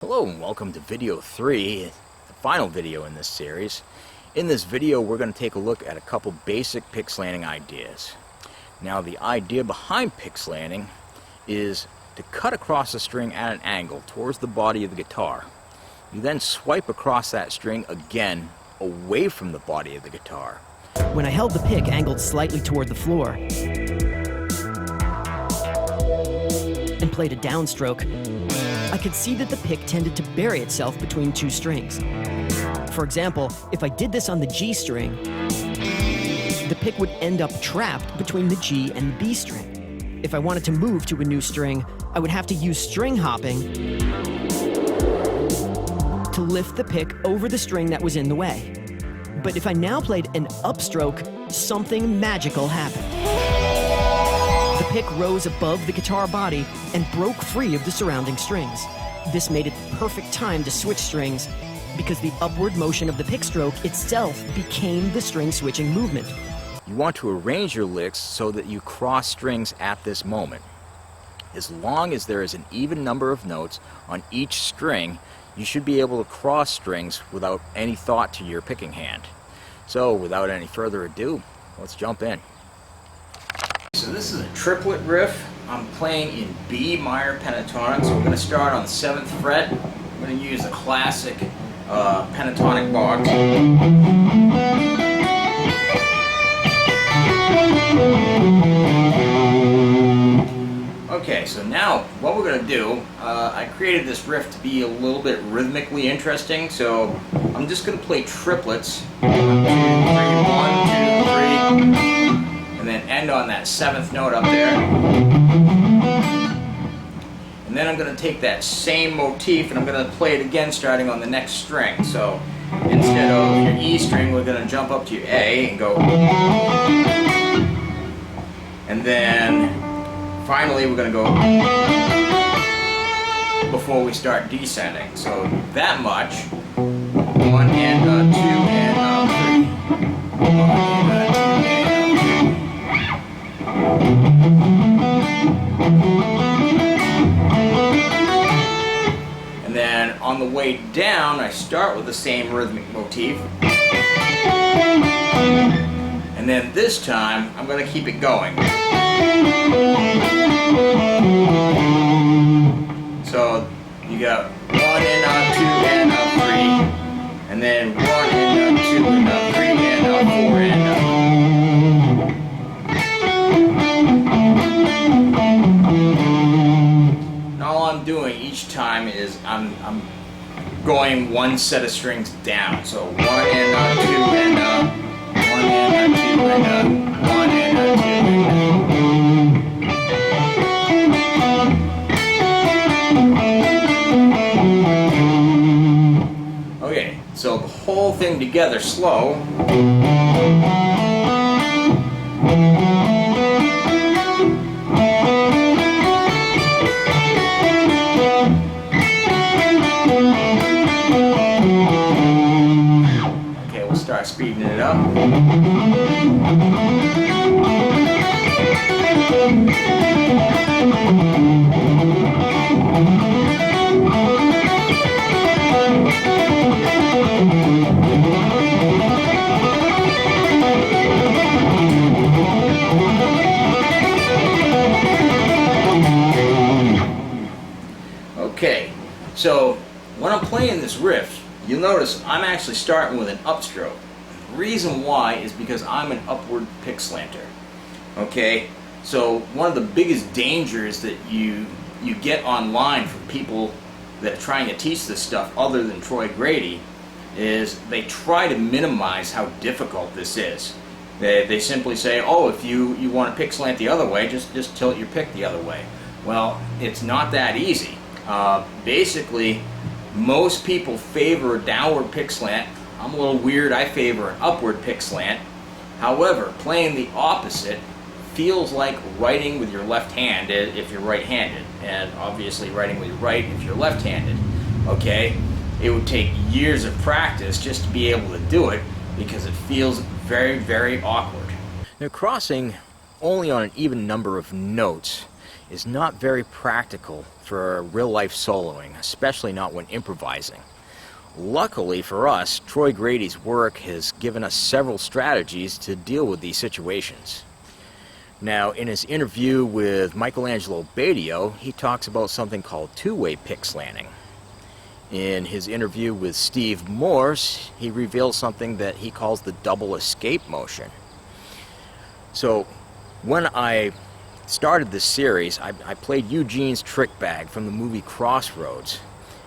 Hello and welcome to video 3, the final video in this series. In this video we're going to take a look at a couple basic pick slanting ideas. Now the idea behind pick slanting is to cut across the string at an angle towards the body of the guitar. You then swipe across that string again away from the body of the guitar. When I held the pick angled slightly toward the floor and played a downstroke, I could see that the pick tended to bury itself between two strings. For example, if I did this on the G string, the pick would end up trapped between the G and the B string. If I wanted to move to a new string, I would have to use string hopping to lift the pick over the string that was in the way. But if I now played an upstroke, something magical happened. The pick rose above the guitar body and broke free of the surrounding strings. This made it the perfect time to switch strings because the upward motion of the pick stroke itself became the string switching movement. You want to arrange your licks so that you cross strings at this moment. As long as there is an even number of notes on each string, you should be able to cross strings without any thought to your picking hand. So without any further ado, let's jump in. So this is a triplet riff. I'm playing in B minor pentatonic, so we're going to start on the 7th fret. I'm going to use a classic pentatonic box. Okay, so now what we're going to do, I created this riff to be a little bit rhythmically interesting, so I'm just going to play triplets. 1, 2, 3, 1, 2, 3. And then end on that 7th note up there. And then I'm going to take that same motif and I'm going to play it again starting on the next string. So instead of your E string, we're going to jump up to your A and go. And then finally we're going to go before we start descending. So that much. 1 and 2 and 3. 1 and 2 and 3. And then on the way down, I start with the same rhythmic motif. And then this time, I'm going to keep it going. So you got 1 and 2 and 3. And then 1 and 2 and 3 and 4 and all I'm doing each time is I'm going one set of strings down. So 1 and 2 and 1 and 2 and 1 and 2 and okay, so the whole thing together slow. Start speeding it up. Okay, so when I'm playing this riff, you'll notice I'm actually starting with an upstroke. The reason why is because I'm an upward pick slanter. Okay, so one of the biggest dangers that you get online from people that are trying to teach this stuff other than Troy Grady is they try to minimize how difficult this is. They simply say, oh, if you want to pick slant the other way, just tilt your pick the other way. Well, it's not that easy. Basically, most people favor a downward pick slant. I'm a little weird, I favor an upward pick slant. However, playing the opposite feels like writing with your left hand if you're right-handed, and obviously writing with your right if you're left-handed. Okay? It would take years of practice just to be able to do it because it feels very, very awkward. Now, crossing only on an even number of notes is not very practical for real-life soloing, especially not when improvising. Luckily for us, Troy Grady's work has given us several strategies to deal with these situations. Now, in his interview with Michelangelo Badio, he talks about something called two-way pick slanting. In his interview with Steve Morse, he reveals something that he calls the double escape motion. So, when I started this series, I played Eugene's Trick Bag from the movie Crossroads.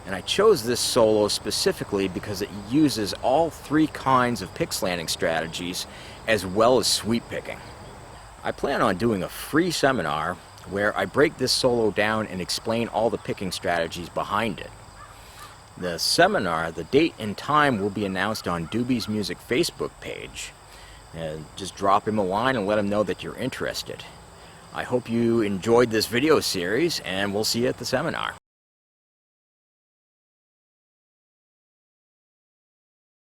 And I chose this solo specifically because it uses all three kinds of pick slanting strategies as well as sweep picking. I plan on doing a free seminar where I break this solo down and explain all the picking strategies behind it. The seminar, the date and time will be announced on Doobie's Music Facebook page. And just drop him a line and let him know that you're interested. I hope you enjoyed this video series, and we'll see you at the seminar.